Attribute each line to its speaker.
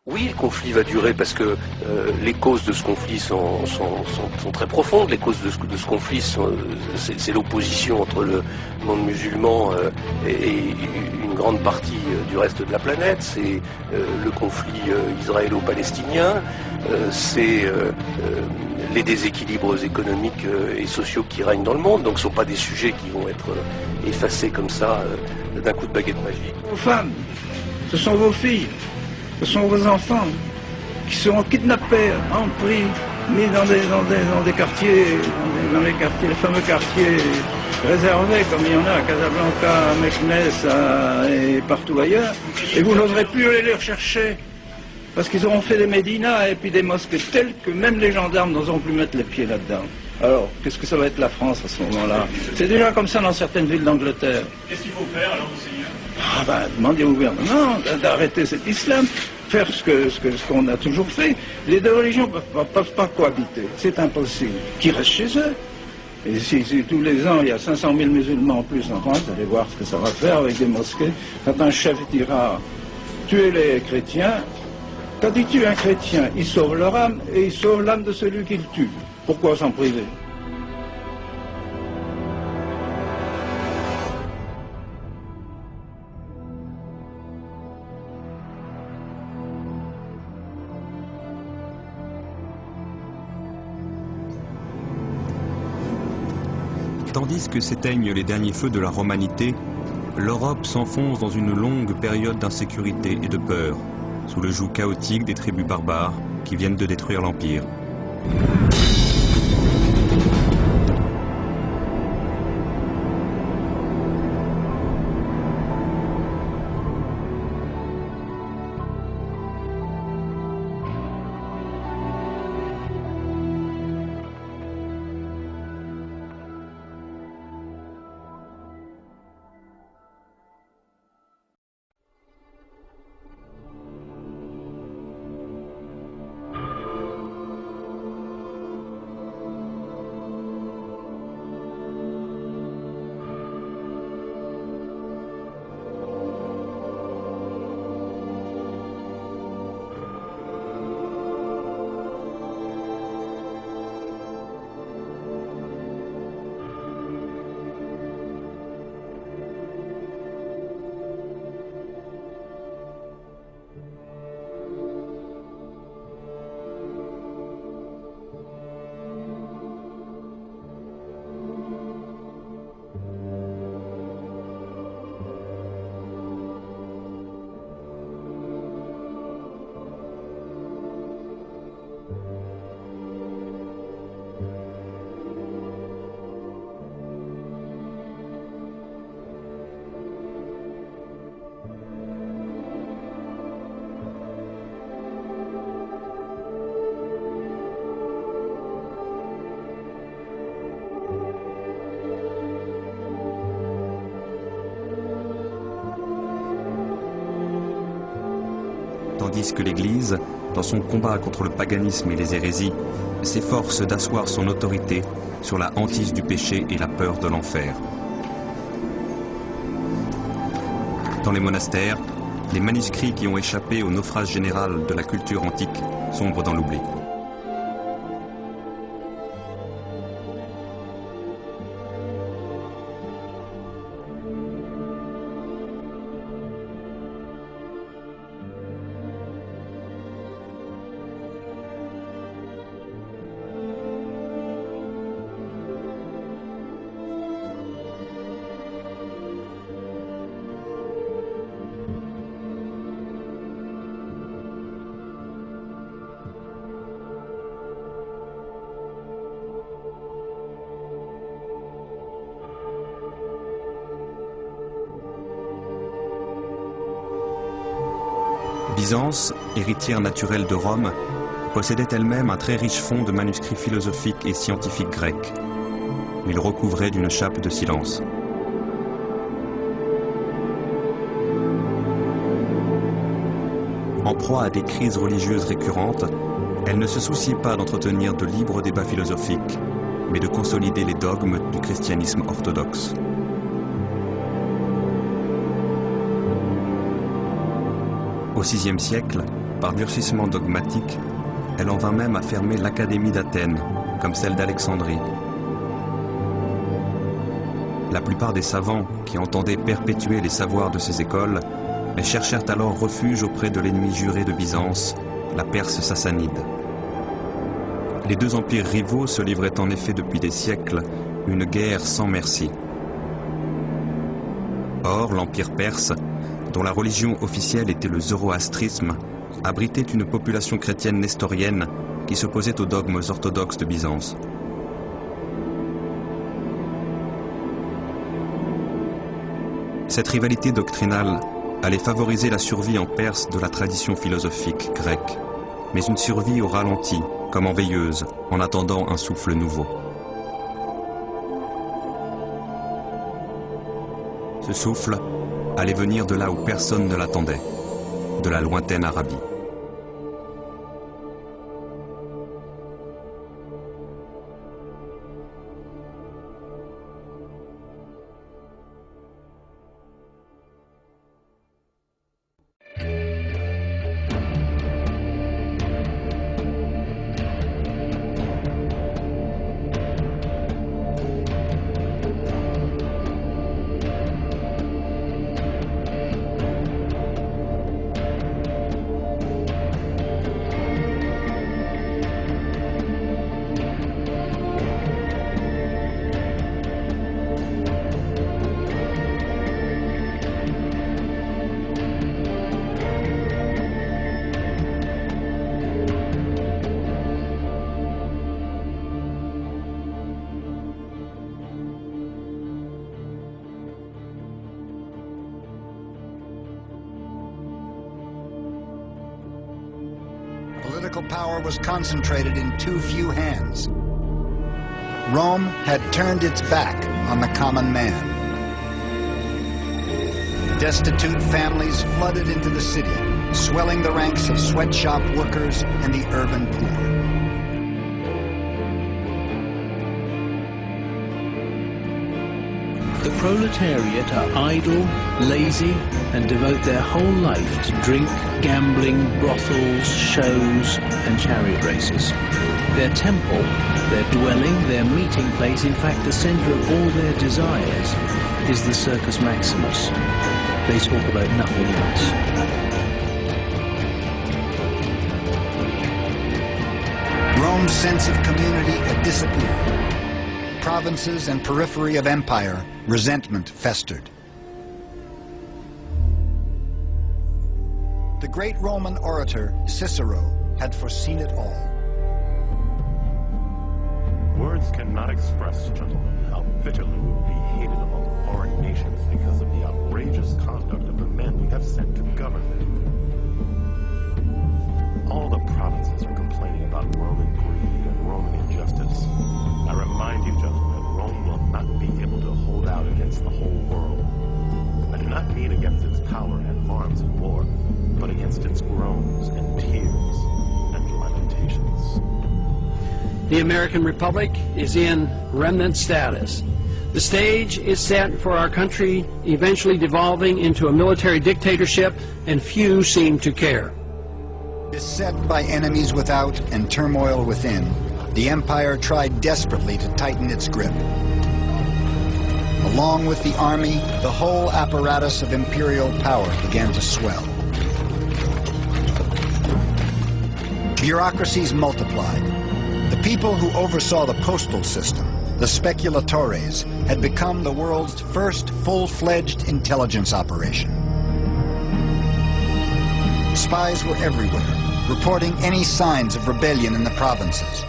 Speaker 1: Oui, le conflit va durer parce que les causes de ce conflit sont très profondes. Les causes de ce conflit, c'est l'opposition entre le monde musulman et une grande partie du reste de la planète. C'est le conflit israélo-palestinien. C'est les déséquilibres économiques et sociaux qui règnent dans le monde. Donc ce ne sont pas des sujets qui vont être effacés comme ça d'un coup de baguette magique.
Speaker 2: Vos femmes, ce sont vos filles. Ce sont vos enfants qui seront kidnappés, empris, mis dans des quartiers, dans les fameux quartiers réservés, comme il y en a à Casablanca, à Meknès et partout ailleurs. Et vous n'oserez plus aller les rechercher, parce qu'ils auront fait des médinas et puis des mosquées telles que même les gendarmes n'oseront plus mettre les pieds là-dedans. Alors, qu'est-ce que ça va être la France à ce moment-là? C'est déjà comme ça dans certaines villes d'Angleterre.
Speaker 3: Qu'est-ce qu'il faut faire alors, Monseigneur?
Speaker 2: Ah ben, demandez au gouvernement d'arrêter cet islam, faire ce qu'on a toujours fait. Les deux religions ne peuvent pas cohabiter, c'est impossible. Qu'ils restent chez eux. Et si tous les ans il y a 500 000 musulmans en plus en France, allez voir ce que ça va faire avec des mosquées. Quand un chef dira tuer les chrétiens, quand il tue un chrétien, il sauve leur âme et il sauve l'âme de celui qu'il tue. Pourquoi s'en priver?
Speaker 4: Tandis que s'éteignent les derniers feux de la romanité, l'Europe s'enfonce dans une longue période d'insécurité et de peur, sous le joug chaotique des tribus barbares qui viennent de détruire l'Empire. Tandis que l'Église, dans son combat contre le paganisme et les hérésies, s'efforce d'asseoir son autorité sur la hantise du péché et la peur de l'enfer. Dans les monastères, les manuscrits qui ont échappé au naufrage général de la culture antique sombrent dans l'oubli. Byzance, héritière naturelle de Rome, possédait elle-même un très riche fonds de manuscrits philosophiques et scientifiques grecs. Il recouvrait d'une chape de silence. En proie à des crises religieuses récurrentes, elle ne se souciait pas d'entretenir de libres débats philosophiques, mais de consolider les dogmes du christianisme orthodoxe. Au VIe siècle, par durcissement dogmatique, elle en vint même à fermer l'Académie d'Athènes, comme celle d'Alexandrie. La plupart des savants qui entendaient perpétuer les savoirs de ces écoles, mais cherchèrent alors refuge auprès de l'ennemi juré de Byzance, la Perse sassanide. Les deux empires rivaux se livraient en effet depuis des siècles une guerre sans merci. Or, l'empire perse, dont la religion officielle était le zoroastrisme, abritait une population chrétienne nestorienne qui s'opposait aux dogmes orthodoxes de Byzance. Cette rivalité doctrinale allait favoriser la survie en Perse de la tradition philosophique grecque, mais une survie au ralenti, comme en veilleuse, en attendant un souffle nouveau. Ce souffle allait venir de là où personne ne l'attendait, de la lointaine Arabie.
Speaker 3: Political power was concentrated in too few hands. Rome had turned its back on the common man. Destitute families flooded into the city, swelling the ranks of sweatshop workers and the urban poor.
Speaker 5: The proletariat are idle, lazy, and devote their whole life to drink, gambling, brothels, shows, and chariot races. Their temple, their dwelling, their meeting place, in fact the center of all their desires, is the Circus Maximus. They talk about nothing else.
Speaker 3: Rome's sense of community had disappeared. Provinces and periphery of empire, resentment festered. The great Roman orator, Cicero, had foreseen it all.
Speaker 6: Words cannot express, gentlemen, how bitterly we will be hated among foreign nations because of the outrageous conduct of the men we have sent to govern them. All the provinces are complaining about Roman greed and Roman injustice. I remind you, gentlemen, that Rome will not be able to hold out against the whole world. I do not mean against its power and arms and war, but against its groans and tears and lamentations.
Speaker 7: The American Republic is in remnant status. The stage is set for our country eventually devolving into a military dictatorship, and few seem to care.
Speaker 3: Beset by enemies without and turmoil within, the empire tried desperately to tighten its grip. Along with the army, the whole apparatus of imperial power began to swell. Bureaucracies multiplied. The people who oversaw the postal system, the speculatores, had become the world's first full-fledged intelligence operation. Spies were everywhere, reporting any signs of rebellion in the provinces.